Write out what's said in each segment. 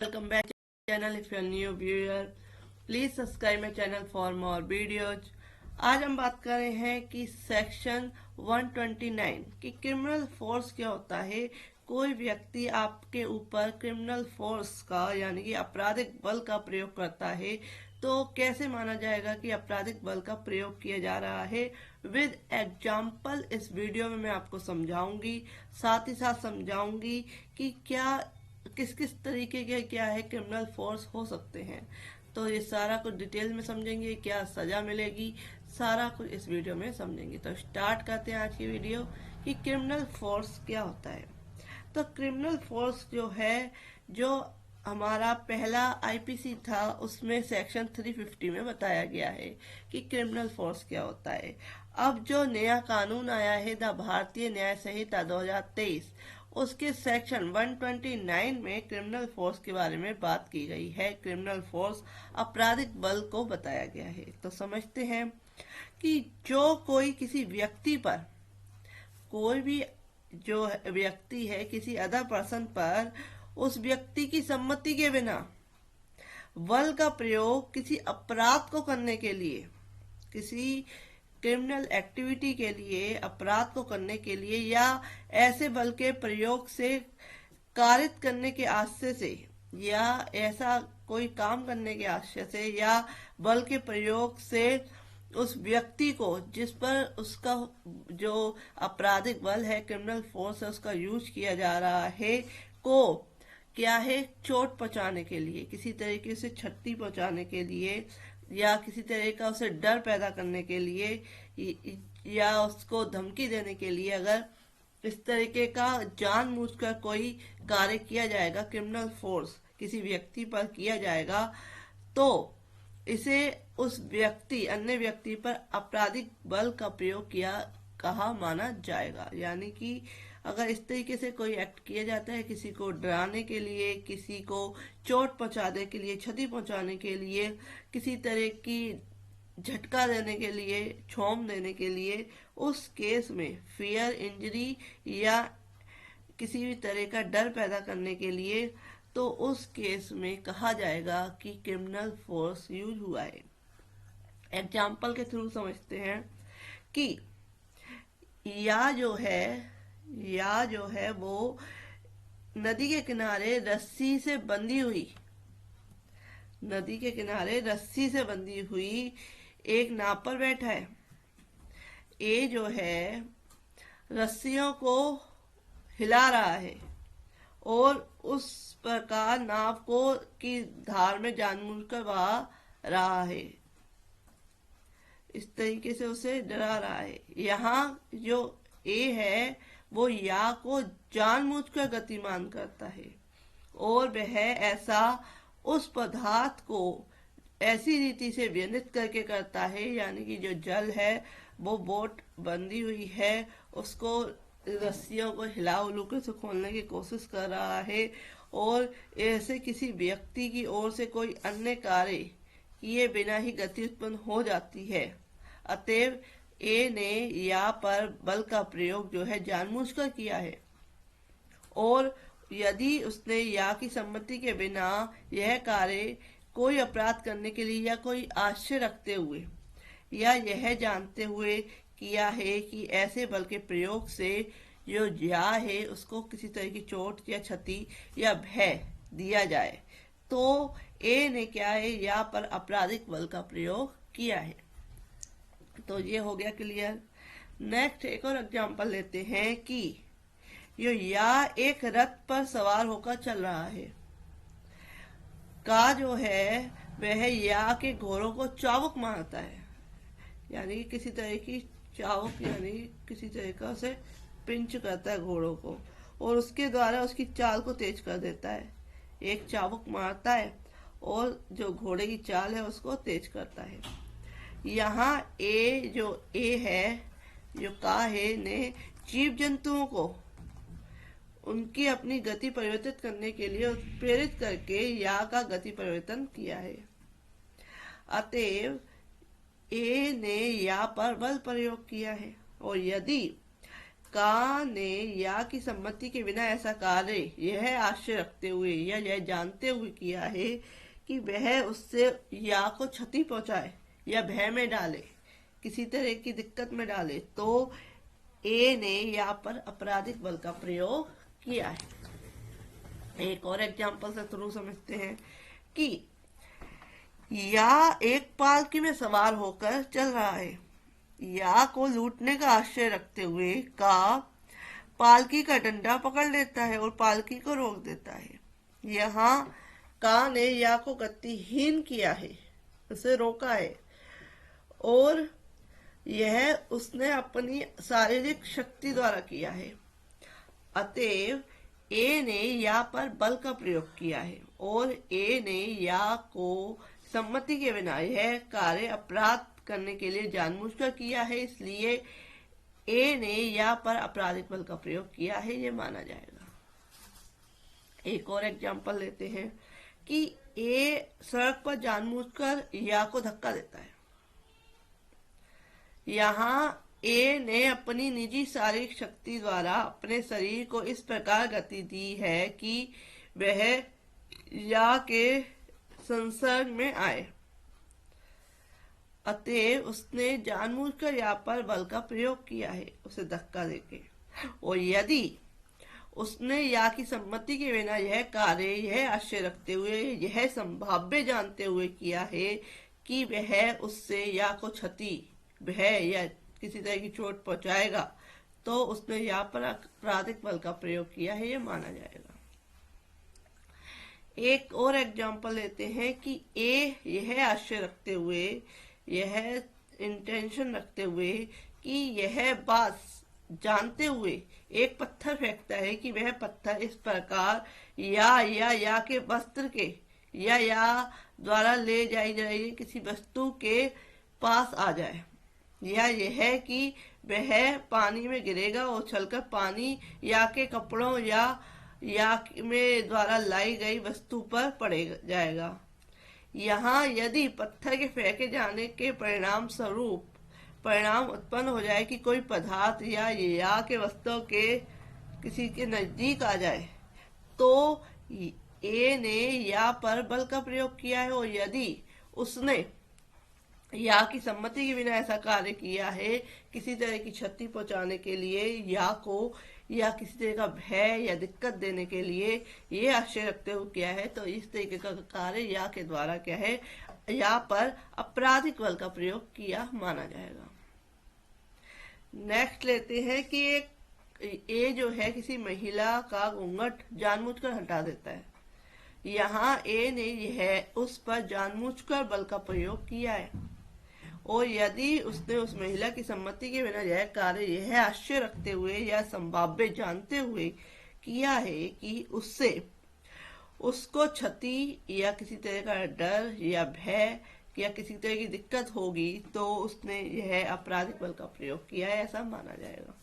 Welcome back to my channel. If you're new viewer, please subscribe my channel for more videos. आज हम बात कर रहे हैं कि सेक्शन 129 कि क्रिमिनल फोर्स क्या होता है। कोई व्यक्ति आपके ऊपर क्रिमिनल फोर्स का यानी कि आपराधिक बल का प्रयोग करता है तो कैसे माना जाएगा कि आपराधिक बल का प्रयोग किया जा रहा है। विद एग्जाम्पल इस वीडियो में मैं आपको समझाऊंगी, साथ ही साथ समझाऊंगी कि किस किस तरीके के क्या है क्रिमिनल फोर्स हो सकते हैं। तो ये सारा कुछ डिटेल में समझेंगे, क्या सजा मिलेगी, सारा कुछ इस वीडियो में समझेंगे। तो स्टार्ट करते हैं आज की वीडियो कि क्रिमिनल फोर्स क्या होता है। तो क्रिमिनल फोर्स जो है, जो हमारा पहला आईपीसी था उसमें सेक्शन 350 में बताया गया है कि क्रिमिनल फोर्स क्या होता है। अब जो नया कानून आया है द भारतीय न्याय संहिता 2023, उसके सेक्शन 129 में क्रिमिनल फोर्स के बारे में बात की गई है। क्रिमिनल फोर्स आपराधिक बल को बताया गया है। तो समझते हैं कि जो कोई किसी व्यक्ति पर, कोई भी जो व्यक्ति है किसी अदर पर्सन पर उस व्यक्ति की सम्मति के बिना बल का प्रयोग किसी अपराध को करने के लिए, किसी क्रिमिनल एक्टिविटी के लिए, अपराध को करने के लिए या ऐसे बल के प्रयोग से कारित करने के आशय से या ऐसा कोई काम करने के आशय से या बल के प्रयोग से उस व्यक्ति को जिस पर उसका जो आपराधिक बल है, क्रिमिनल फोर्स है, उसका यूज किया जा रहा है को क्या है चोट पहुंचाने के लिए, किसी तरीके से क्षति पहुंचाने के लिए या किसी तरह का उसे डर पैदा करने के लिए या उसको धमकी देने के लिए, अगर इस तरीके का जानबूझकर कोई कार्य किया जाएगा, क्रिमिनल फोर्स किसी व्यक्ति पर किया जाएगा, तो इसे उस व्यक्ति, अन्य व्यक्ति पर आपराधिक बल का प्रयोग किया कहा माना जाएगा। यानी कि अगर इस तरीके से कोई एक्ट किया जाता है किसी को डराने के लिए, किसी को चोट पहुंचाने के लिए, क्षति पहुंचाने के लिए, किसी तरह की झटका देने के लिए, छौम देने के लिए, उस केस में फियर इंजरी या किसी भी तरह का डर पैदा करने के लिए, तो उस केस में कहा जाएगा कि क्रिमिनल फोर्स यूज हुआ है। एग्जाम्पल के थ्रू समझते हैं कि या जो है वो नदी के किनारे रस्सी से बंधी हुई, नदी के किनारे रस्सी से बंधी हुई एक नाव पर बैठा है। ए जो है रस्सियों को हिला रहा है और उस प्रकार नाव को की धार में जानबूझकर बहा रहा है, इस तरीके से उसे डरा रहा है। यहाँ जो ए है वो या को जानबूझकर गतिमान करता है और वह ऐसा उस पदार्थ को ऐसी रीति से व्यनित करके करता है, यानी कि जो जल है वो बोट बंधी हुई है उसको रस्सियों को हिला उलू के से खोलने की कोशिश कर रहा है और ऐसे किसी व्यक्ति की ओर से कोई अन्य कार्य किए बिना ही गति उत्पन्न हो जाती है। अतएव ए ने या पर बल का प्रयोग जो है जानबूझकर किया है और यदि उसने या की सम्मति के बिना यह कार्य कोई अपराध करने के लिए या कोई आशय रखते हुए या यह जानते हुए किया है कि ऐसे बल के प्रयोग से जो या है उसको किसी तरह की चोट या क्षति या भय दिया जाए, तो ए ने क्या है या पर आपराधिक बल का प्रयोग किया है। तो ये हो गया क्लियर। नेक्स्ट एक और एग्जांपल लेते हैं कि यो या एक रथ पर सवार होकर चल रहा है, का जो है वह या के घोड़ों को चाबुक मारता है, यानी किसी तरह की चाबुक यानी किसी तरह का उसे पिंच करता है घोड़ों को और उसके द्वारा उसकी चाल को तेज कर देता है। एक चाबुक मारता है और जो घोड़े की चाल है उसको तेज करता है। यहाँ ए है जो का है ने जीव जंतुओं को उनकी अपनी गति परिवर्तित करने के लिए प्रेरित करके या का गति परिवर्तन किया है। अतएव ए ने या पर बल प्रयोग किया है और यदि का ने या की सम्मति के बिना ऐसा कार्य यह आशय रखते हुए या यह जानते हुए किया है कि वह उससे या को क्षति पहुंचाए या भय में डाले, किसी तरह की दिक्कत में डाले, तो ए ने या पर आपराधिक बल का प्रयोग किया है। एक और एग्जाम्पल से थ्रू समझते हैं कि या एक पालकी में सवार होकर चल रहा है, या को लूटने का आशय रखते हुए का पालकी का डंडा पकड़ लेता है और पालकी को रोक देता है। यहाँ का ने या को गतिहीन किया है, उसे रोका है, और यह उसने अपनी शारीरिक शक्ति द्वारा किया है। अतएव ए ने या पर बल का प्रयोग किया है और ए ने या को सम्मति के बिना यह कार्य अपराध करने के लिए जानबूझकर किया है, इसलिए ए ने या पर आपराधिक बल का प्रयोग किया है, ये माना जाएगा। एक और एग्जांपल लेते हैं कि ए सड़क पर जानबूझकर या को धक्का देता है। यहाँ ए ने अपनी निजी शारीरिक शक्ति द्वारा अपने शरीर को इस प्रकार गति दी है कि वह या के संसर्ग में आए। अतएव उसने जानबूझकर या पर बल का प्रयोग किया है, उसे धक्का देके। और यदि उसने या की सम्मति के बिना यह कार्य यह आशय रखते हुए यह संभाव्य जानते हुए किया है कि वह उससे या को क्षति, भय या किसी तरह की चोट पहुंचाएगा, तो उसने या पर आपराधिक बल का प्रयोग किया है, यह माना जाएगा। एक और एग्जांपल लेते हैं कि ए यह आशय रखते हुए, यह इंटेंशन रखते हुए कि यह बात जानते हुए एक पत्थर फेंकता है कि वह पत्थर इस प्रकार या के वस्त्र के या द्वारा ले जाई जाए किसी वस्तु के पास आ जाए, या यह कि वह पानी में गिरेगा और उछलकर पानी या के कपड़ों या में द्वारा लाई गई वस्तु पर पड़ जाएगा। यहाँ यदि पत्थर के फेंके जाने के परिणाम उत्पन्न हो जाए कि कोई पदार्थ या के वस्तु के किसी के नजदीक आ जाए, तो ए ने या पर बल का प्रयोग किया है, और यदि उसने या की सम्मति के बिना ऐसा कार्य किया है किसी तरह की क्षति पहुंचाने के लिए या को या किसी तरह का भय या दिक्कत देने के लिए ये आशय रखते हुए किया है, तो इस तरीके का कार्य या के द्वारा क्या है, या पर आपराधिक बल का प्रयोग किया माना जाएगा। नेक्स्ट लेते हैं कि ए जो है किसी महिला का घूंघट जानबूझकर हटा देता है। यहाँ ए ने यह उस पर जानबूझकर बल का प्रयोग किया है, और यदि उसने उस महिला की सम्मति के बिना यह कार्य यह आशय रखते हुए या संभाव्य जानते हुए किया है कि उससे उसको क्षति या किसी तरह का डर या भय या किसी तरह की दिक्कत होगी, तो उसने यह आपराधिक बल का प्रयोग किया है, ऐसा माना जाएगा।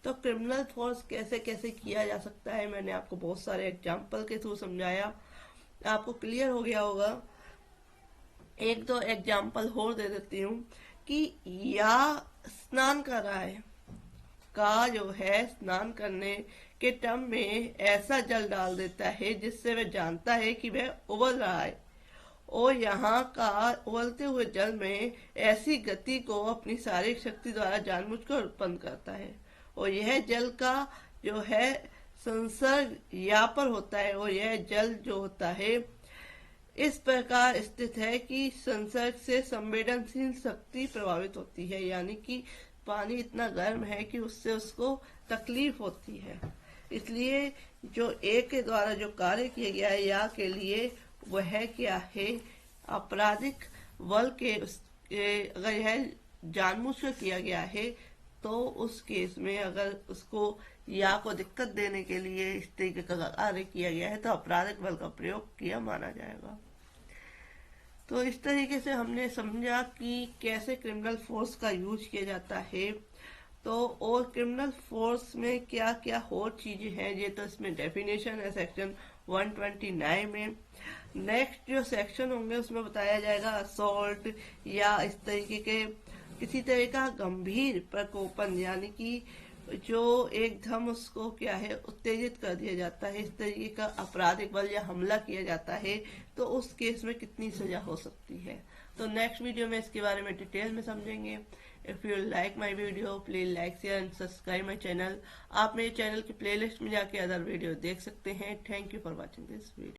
तो क्रिमिनल फोर्स कैसे कैसे किया जा सकता है, मैंने आपको बहुत सारे एग्जाम्पल के थ्रू समझाया, आपको क्लियर हो गया होगा। एक दो एग्जाम्पल और दे देती हूँ कि या स्नान कर रहा है, का जो है स्नान करने के टब में ऐसा जल डाल देता है जिससे वह जानता है कि वह उबल रहा है, और यहाँ का उबलते हुए जल में ऐसी गति को अपनी शारीरिक शक्ति द्वारा जानबूझकर उत्पन्न करता है, और यह जल का जो है संसर्ग या पर होता है, और यह जल जो होता है इस प्रकार स्थित है कि संसर्ग से संवेदनशील शक्ति प्रभावित होती है, यानी कि पानी इतना गर्म है कि उससे उसको तकलीफ होती है। इसलिए जो ए के द्वारा जो कार्य किया गया है या के लिए, वह क्या है, आपराधिक बल के अगर यह जानबूझकर किया गया है, तो उस केस में अगर उसको या को दिक्कत देने के लिए इस तरीके का कार्य किया गया है, तो आपराधिक बल का प्रयोग किया माना जाएगा। तो इस तरीके से हमने समझा कि कैसे क्रिमिनल फोर्स का यूज किया जाता है। तो और क्रिमिनल फोर्स में क्या क्या और चीजें हैं, ये तो इसमें डेफिनेशन है सेक्शन 129 में। नेक्स्ट जो सेक्शन होंगे उसमें बताया जाएगा असॉल्ट या इस तरीके के किसी तरह का गंभीर प्रकोपन, यानी कि जो एकदम उसको क्या है उत्तेजित कर दिया जाता है, इस तरीके का आपराधिक बल या हमला किया जाता है, तो उस केस में कितनी सजा हो सकती है। तो नेक्स्ट वीडियो में इसके बारे में डिटेल में समझेंगे। If you like my video please like share and subscribe my channel. आप मेरे चैनल की प्लेलिस्ट में जाके अदर वीडियो देख सकते हैं। Thank you for watching this video.